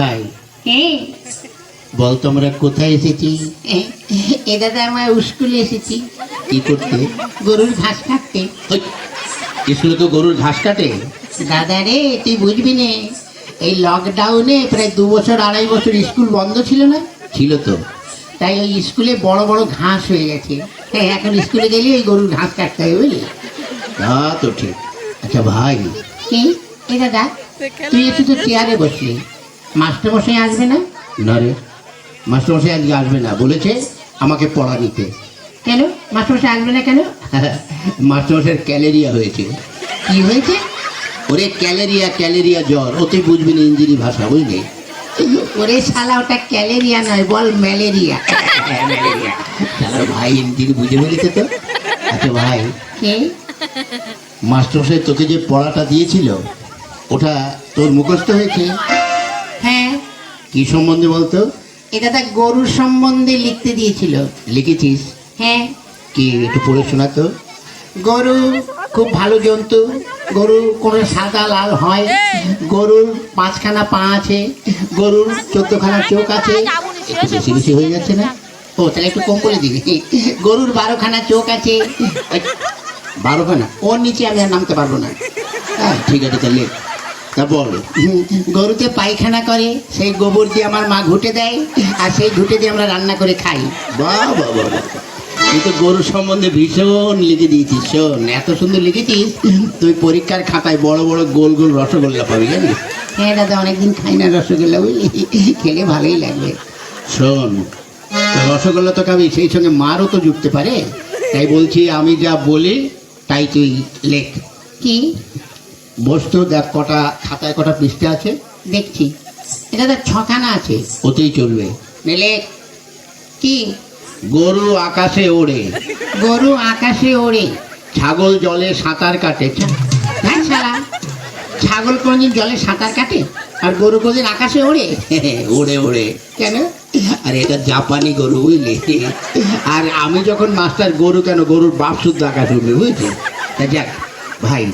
ভাই বল তোমরা কোথায় এসেছি? এ দাদা আমরা স্কুলে এসেছি। কি করতে? গরুর ঘাস কাটতে। স্কুলে তো গরুর ঘাস কাটে? দাদা রে তুই বুঝবি নে, এই লকডাউনে প্রায় 2 বছর 2.5 বছর স্কুল বন্ধ ছিল না? ছিল তো। তাই ওই স্কুলে বড় বড় ঘাস হয়ে গেছে। হ্যাঁ, এখন স্কুলে গেলে ওই গরুর ঘাস কাটতে হবে বুঝলি। তা তো ঠিক। আচ্ছা ভাই, কি এ দাদা তুই একটু তো চেয়ারে বসলি, মাস্টারমশাই আসবে না? না রে, মাস্টারমশাই আজকে আসবে না, বলেছে আমাকে পড়া নিতে। কেন মাস্টারমশাই আসবে না কেন? মাস্টারমশাইয়ের ক্যালেরিয়া হয়েছে। কি হয়েছে? ওরে ক্যালেরিয়া, ক্যালেরিয়া জ্বর। ও তুই বুঝবি না ইংরেজি ভাষা, বুঝলি? ওরে শালা ওটা ক্যালেরিয়া নয়, বল ম্যালেরিয়া। ম্যালেরিয়া। শালা ভাই ইংরেজি বুঝে ফেলেছে তো। আচ্ছা ভাই, কে? মাস্টারমশাই তোকে যে পড়াটা দিয়েছিল ওটা তোর মুখস্থ হয়েছে? হ্যাঁ। কি সম্বন্ধে বলতো? এ দাদা গরুর সম্বন্ধে লিখতে দিয়েছিল। লিখেছিস? হ্যাঁ। কি একটু পড়ে শোনা তো। গরু খুব ভালো জন্তু, গরু কোনো সাদা লাল হয়, গরুর 5খানা পা আছে, গরুর 14খানা চোখ আছে। একটু বেশি বেশি হয়ে যাচ্ছে না? ও তাহলে একটু কম বলে দিবি। গরুর 12খানা চোখ আছে। 12খানা? ওর নিচে আমি আর নামতে পারবো না। হ্যাঁ ঠিক আছে, তাহলে তা বল। গরুতে পায়খানা করে, সেই গোবর দিয়ে আমার মা ঘুটে দেয়, আর সেই ঘুটে দিয়ে আমরা রান্না করে খাই। বাহ বাহ বাহ বাহ। তুই তো গরুর সম্বন্ধে ভীষণ লিখে দিয়েছিস। শোন, এত সুন্দর লিখেছিস, তুই পরীক্ষার খাতায় বড় বড় গোল গোল রসগোল্লা পাবি, জানিস? হ্যাঁ দাদা, অনেকদিন খাই না রসগোল্লা বুঝলি, খেলে ভালোই লাগবে। শোন, তো রসগোল্লা তো খাবি, সেই সঙ্গে মারও তো জুটতে পারে। তাই বলছি, আমি যা বলি তাই তুই লেখ। কি? বস্তু দেখ, কটা খাতায় কটা পৃষ্ঠা আছে দেখছি। এটা তো 6খানা আছে। ওতেই চলবে। মেলে কি? গরু আকাশে ওড়ে, গরু আকাশে ওড়ে, ছাগল জলে সাঁতার কাটে। হ্যাঁ শালা, ছাগল কোনদিন জলে সাঁতার কাটে আর গরু কোনদিন আকাশে ওড়ে? ওড়ে ওড়ে। কেন? আর এটা জাপানি গরু, বুঝলি? আর আমি যখন মাস্টার, গরু কেন, গরুর বাপ শুদ্ধ আকাশ উঠবে, বুঝলি? তা যাক ভাই,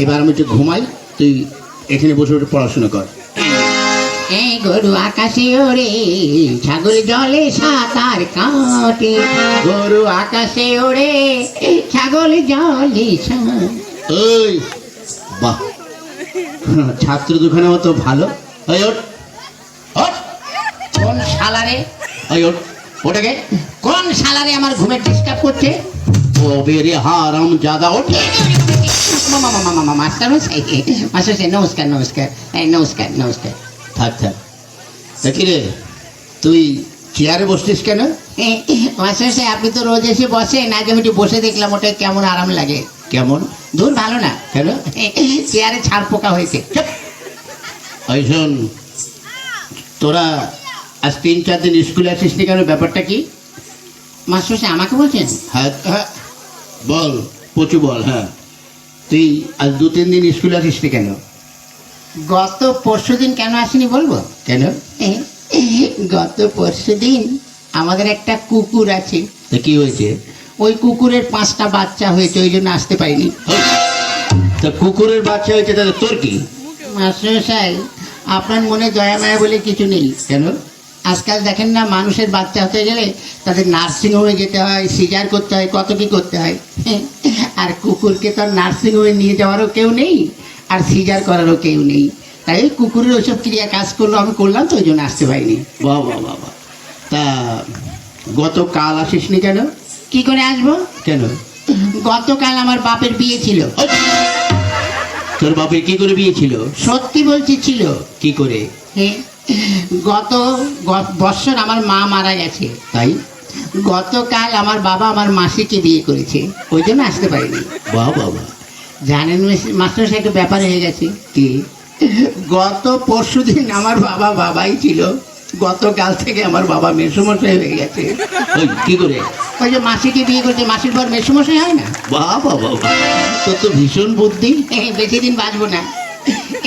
এবার আমি একটু ঘুমাই, তুই এখানে বসে বসে পড়াশোনা কর। এই গরু আকাশে ওড়ে, ছাগল জলে সাঁতার কাটে, গরু আকাশে ওড়ে, ছাগল জলে ওই বাহ, ছাত্র দুখানে মতো ভালো। ওই ওঠ, ওঠ। কোন শালারে? ওই ওঠ, ওটাকে। কোন শালারে আমার ঘুমের ডিস্টার্ব করছে? ও বেরে হারাম জাদা, ওঠ। মাস্টার মাস্টার নমস্কার নমস্কার, নমস্কার নমস্কার। থাক থাক। দেখি রে, তুই চেয়ারে বসছিস কেন? মাস্টার আপনি তো রোজ এসে বসেন, আগে আমি একটু বসে দেখলাম ওটা কেমন আরাম লাগে। কেমন? দূর ভালো না। কেন? চেয়ারে ছাড় পোকা হয়েছে। ওই শোন, তোরা আজ 3-4 দিন স্কুলে আসিস নি কেন, ব্যাপারটা কি? মাস্টার আমাকে বলছেন? হ্যাঁ হ্যাঁ, বল পচু বল। হ্যাঁ, তুই আজ 2-3 দিন স্কুলে আসিস নি কেন? গত পরশুদিন কেন আসেনি বলবো? কেন? গত পরশুদিন আমাদের একটা কুকুর আছে। তা কি হয়েছে? ওই কুকুরের 5টা বাচ্চা হয়েছে, ওই জন্য আসতে পারিনি। তা কুকুরের বাচ্চা হয়েছে, তাহলে তোর কি? মাস্টার আপনার মনে দয়া মায়া বলে কিছু নেই। কেন? আজকাল দেখেন না, মানুষের বাচ্চা হতে গেলে তাদের নার্সিংহোমে যেতে হয়, সিজার করতে হয়, কত কি করতে হয়। আর কুকুরকে তো নার্সিংহোমে নিয়ে যাওয়ারও কেউ নেই, আর সিজার করারও কেউ নেই। তাই ওই কুকুরের ওইসব ক্রিয়া কাজ করলো, আমি করলাম তো, ওই জন্য আসতে পারিনি। বাহ বাহ বাহ বাহ। তা গতকাল আসিস নি কেন? কি করে আসবো? কেন? গতকাল আমার বাপের বিয়ে ছিল। তোর বাপের কি করে বিয়ে ছিল? সত্যি বলছি ছিল। কি করে? গত বৎসর আমার মা মারা গেছে, তাই গতকাল আমার বাবা আমার মাসিকে বিয়ে করেছে, ওই জন্য আসতে পারিনি। বাহ বাবা। জানেন মাস্টার সাহেব, একটু ব্যাপার হয়ে গেছে কি? গত পরশুদিন আমার বাবা বাবাই ছিল, গতকাল থেকে আমার বাবা মেসোমশাই হয়ে গেছে। ওই কি করে? ওই যে মাসিকে বিয়ে করছে, মাসির পর মেসোমশাই হয় না? বাহ বাহ বাহ, তোর তো ভীষণ বুদ্ধি। বেশি দিন বাঁচবো না।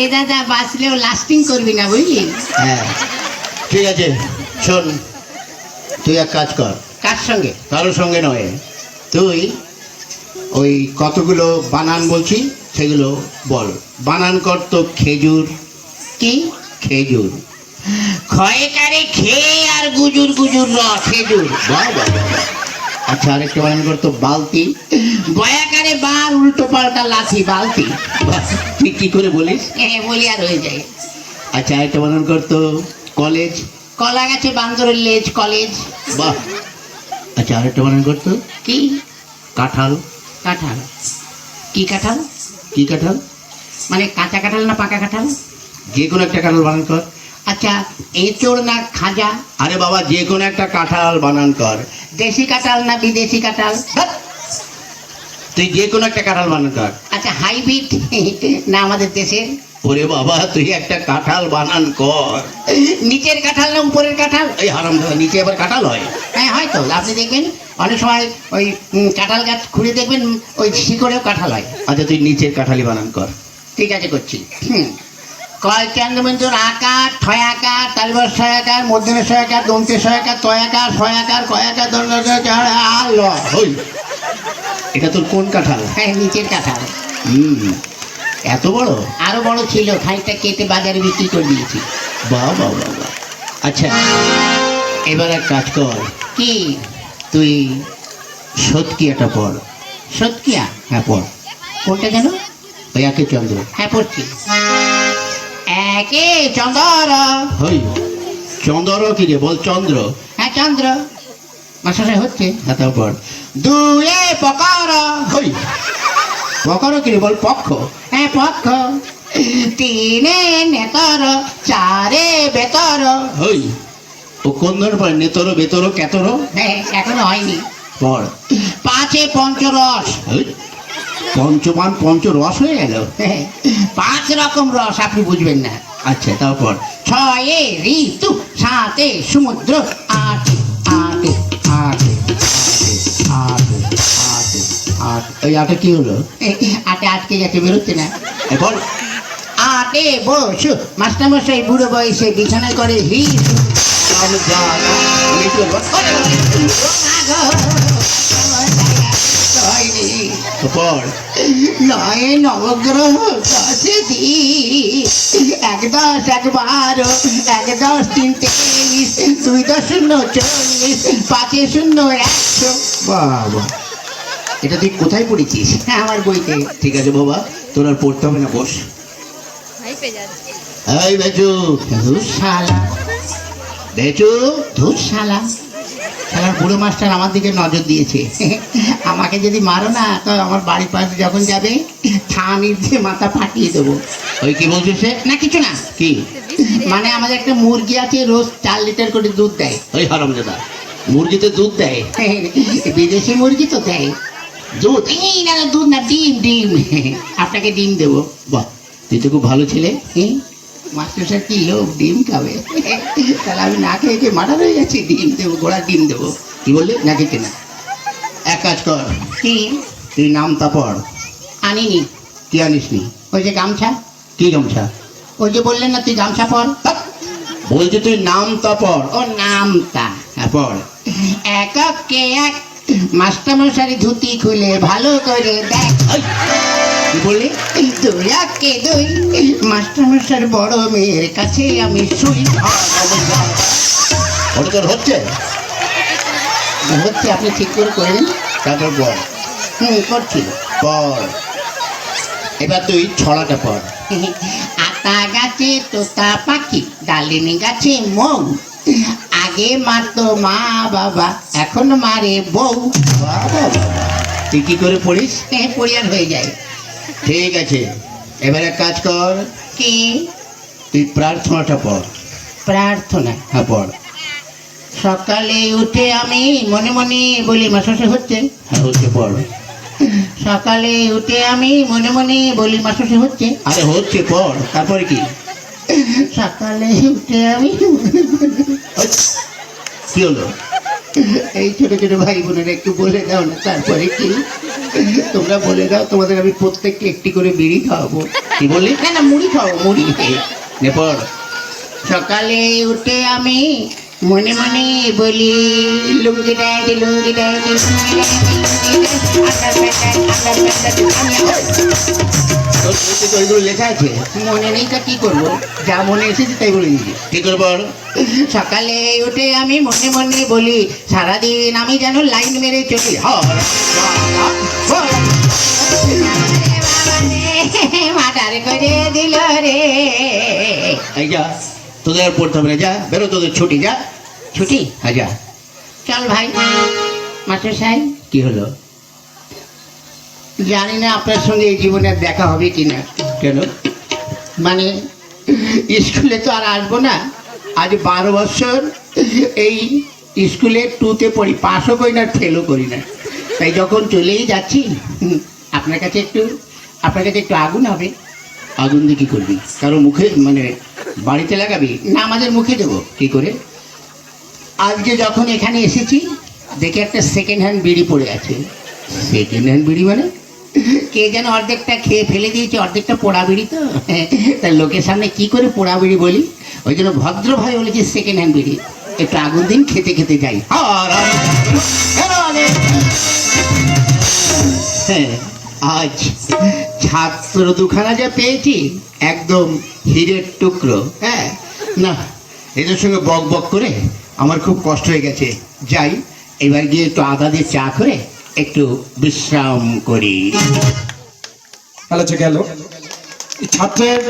এ দাদা বাঁচলেও লাস্টিং করবি না, বুঝলি? হ্যাঁ ঠিক আছে, শোন, তুই এক কাজ কর। কার সঙ্গে? কারোর সঙ্গে নয়, তুই ওই কতগুলো বানান বলছি সেগুলো বল। বানান কর তো খেজুর। কি? খেজুর। ক্ষয়কারে খেয়ে আর গুজুর গুজুর খেজুর। বাহ বাহ বাহ বাহ। আচ্ছা আরেকটা বানান করতো বালতি। বয়াকারে বার উল্টো পাল্টা লাঠি বালতি। বাহ, তুই কি করে বলিস? বলি আর হয়ে যায়। আচ্ছা আরেকটা বানান করতো কলেজ। কলা গাছে বান্দরের লেজ কলেজ। বাহ। আচ্ছা আরেকটা বানান করতো কি? কাঁঠাল। কাঁঠাল। কি কাঁঠাল? কি কাঁঠাল? মানে কাঁচা কাঁঠাল না পাকা কাঁঠাল? যে কোনো একটা কাঁঠাল বানান কর। আচ্ছা এঁচোড় না খাজা? আরে বাবা যে কোনো একটা কাঁঠাল বানান কর। দেশি কাঁঠাল না বিদেশি কাঁঠাল? ধ্যাৎ। তুই যে কোনো একটা কাঁঠাল বানান কর। আচ্ছা হাইব্রিড না আমাদের দেশের? ওরে বাবা তুই একটা কাঁঠাল বানান কর। নিচের কাঁঠাল না উপরের কাঁঠাল? এই হারামজাদা নিচে আবার কাঁঠাল হয়? হ্যাঁ হয়তো, আপনি দেখবেন অনেক সময় ওই কাঁঠাল গাছ খুঁড়ে দেখবেন ওই শিকড়েও কাঁঠাল হয়। আচ্ছা তুই নিচের কাঁঠালই বানান কর। ঠিক আছে করছি। কয় চন্দ্রবিন্দুর আকার ছয় আকার তালবর ছয় আকার মধ্যমে ছয় আকার দন্তে ছয় আকার তয় আকার ছয় আকার কয় আকার দণ্ড ল। ওই এটা তোর কোন কাঁঠাল? হ্যাঁ নিচের কাঁঠাল। এত বড়? আরো বড় ছিল, খানিকটা কেটে বাজারে বিক্রি করে দিয়েছি। বাহ বাহ বাহ বাহ। আচ্ছা এবার এক কাজ কর, কি? তুই সৎকিয়াটা পড়। সত্যিয়া? হ্যাঁ পড়। কোনটা যেন? ওই একে চন্দ্র। হ্যাঁ পড়ছি। একে চন্দ্র। হই চন্দ্র কি রে বল? চন্দ্র। হ্যাঁ চন্দ্র। মাসাশে হচ্ছে। হ্যাঁ তাও পড়। দুয়ে পকর। হই পকর কি রে বল? পক্ষ। হ্যাঁ পক্ষ। তিনে নেতর চারে বেতর। হই ও কোন ধরনের পড়ে? নেতর বেতর কেতর? হ্যাঁ এখনো হয়নি। পড়। পাঁচে পঞ্চরস। হই পঞ্চমান পঞ্চরস হয়ে গেল। হ্যাঁ, 5 রকম রস আপনি বুঝবেন না। আচ্ছা তাও পড়। ছয়ে ঋতু সাতে সমুদ্র আটে আটে আটে আট আট আট। এই আটে কি হলো? আটে আটকে গেছে, বেরোচ্ছে না। বল। আটে বসু মাস্টারমশাই বুড়ো বয়সে বিছানায় করে পড়। নয় নবগ্রহ দশে দিন 1 10 1 12 1 10 3 23 2 10 0 40 5 0 100। বাবা এটা তুই কোথায় পড়েছিস? আমার বইতে। ঠিক আছে বাবা তোর আর পড়তে হবে না, বস। এই বেচু। ধুর শালা, বেচু। ধুর শালা। শালার বুড়ো মাস্টার আমার দিকে নজর দিয়েছে। আমাকে যদি মারো না তো আমার বাড়ির পাশে যখন যাবে থানির দিয়ে মাথা ফাটিয়ে দেবো। ওই কি বলছিস সে? না কিছু না। কি? মানে আমাদের একটা মুরগি আছে, রোজ 4 লিটার করে দুধ দেয়। ওই হারামজাদা মুরগিতে দুধ দেয়? বিদেশি মুরগি তো দেয় দুধ। এই না না, দুধ না, ডিম ডিম। আপনাকে ডিম দেবো। বাহ তুই তো খুব ভালো ছেলে। মাস্টার স্যার কি লোক ডিম খাবে? তাহলে আমি না খেয়ে খেয়ে মারা হয়ে যাচ্ছি। ডিম দেবো, ঘোড়ার ডিম দেবো। কি বললি? না খেতে না। এক কাজ কর, কি? তুই নামটা পড়। আনিনি। কি আনিসনি? ওই যে গামছা। কি গামছা? ওই যে বললেন না তুই গামছা পর। বলছি তুই নামটা পড়। ও নামটা। হ্যাঁ পড়। এককে এক মাস্টারমশারি ধুতি খুলে ভালো করে দেখ। এই, কি বললি? 2 একে 2 মাস্টারমশার বড় মেয়ের কাছে আমি শুই। ওটা তোর হচ্ছে? হচ্ছে, আপনি ঠিক করে করেন। তারপর পড়। করছি। পড়। এবার তুই ছড়াটা পড়। আতা গাছে তোতা পাখি, ডালিম গাছে মৌ, আগে মারতো মা বাবা, এখন মারে বউ। বাবা বাবা তুই কি করে পড়িস? পরিয়ার হয়ে যায়। ঠিক আছে এবার এক কাজ কর, কি? তুই প্রার্থনাটা পড়। প্রার্থনা? হ্যাঁ পড়। সকালে উঠে আমি মনে মনে বলি, মাসে হচ্ছে। হ্যাঁ হচ্ছে পড়। সকালে উঠে আমি মনে মনে বলি, মাসে হচ্ছে। আরে হচ্ছে পড়। তারপরে কি? সকালে উঠে আমি ওই, কি হলো? এই ছোট ছোট ভাই বোনেরা একটু বলে দাও না তারপরে কি? তোমরা বলে দাও, তোমাদের আমি প্রত্যেককে একটি করে বিড়ি খাওয়াবো। কি বললি? না না, মুড়ি খাওয়াবো, মুড়ি। নে পড়। সকালে উঠে আমি মনে মনে বলি, লুঙ্গি ডাইডি লুঙ্গি ডাইডি লুঙ্গি ডাইডি লুঙ্গি ডাইডি, আন্ডার প্যান্ট আন্ডার প্যান্ট। তোর বইতে তো ওইগুলো লেখা আছে। মনে নেই তা কি করবো, যা মনে এসেছে তাই বলে দিচ্ছি। কি করবো বল? সকালে উঠে আমি মনে মনে বলি, সারাদিন আমি যেন লাইন মেরে চলি। মাটার করে দিল রে। এই যা, তোদের আর পড়তে হবে না, যা বেরো, তোদের ছুটি, যা। ছুটি? হ্যাঁ যা। চল ভাই। মাস্টার সাহেব, কি হলো? জানি না আপনার সঙ্গে এই জীবনে আর দেখা হবে কিনা। কেন? মানে স্কুলে তো আর আসবো না, আজ 12 বছর এই স্কুলে 2তে পড়ি, পাসও করি না ফেলও করি না। তাই যখন চলেই যাচ্ছি, আপনার কাছে একটু আগুন হবে। আগুন দিয়ে কি করবি? কারো মুখে মানে বাড়িতে লাগাবি? না, আমাদের মুখে দেবো। কি করে? আজকে যখন এখানে এসেছি দেখে একটা সেকেন্ড হ্যান্ড বিড়ি পড়ে আছে। সেকেন্ড হ্যান্ড বিড়ি মানে? কে যেন অর্ধেকটা খেয়ে ফেলে দিয়েছে, অর্ধেকটা পোড়া বিড়ি তো। তার লোকের সামনে কি করে পোড়া বিড়ি বলি, ওই জন্য ভদ্রভাবে বলেছি সেকেন্ড হ্যান্ড বিড়ি। একটু আগুন দিন, খেতে খেতে যাই। হ্যাঁ, আজ ছাত্র দুখানা যা পেয়েছি, একদম হীরের টুকরো। হ্যাঁ, না এদের সঙ্গে বক বক করে আমার খুব কষ্ট হয়ে গেছে। যাই, এবার গিয়ে একটু আদা দিয়ে চা করে একটু বিশ্রাম করি। গেল এই ছাত্রের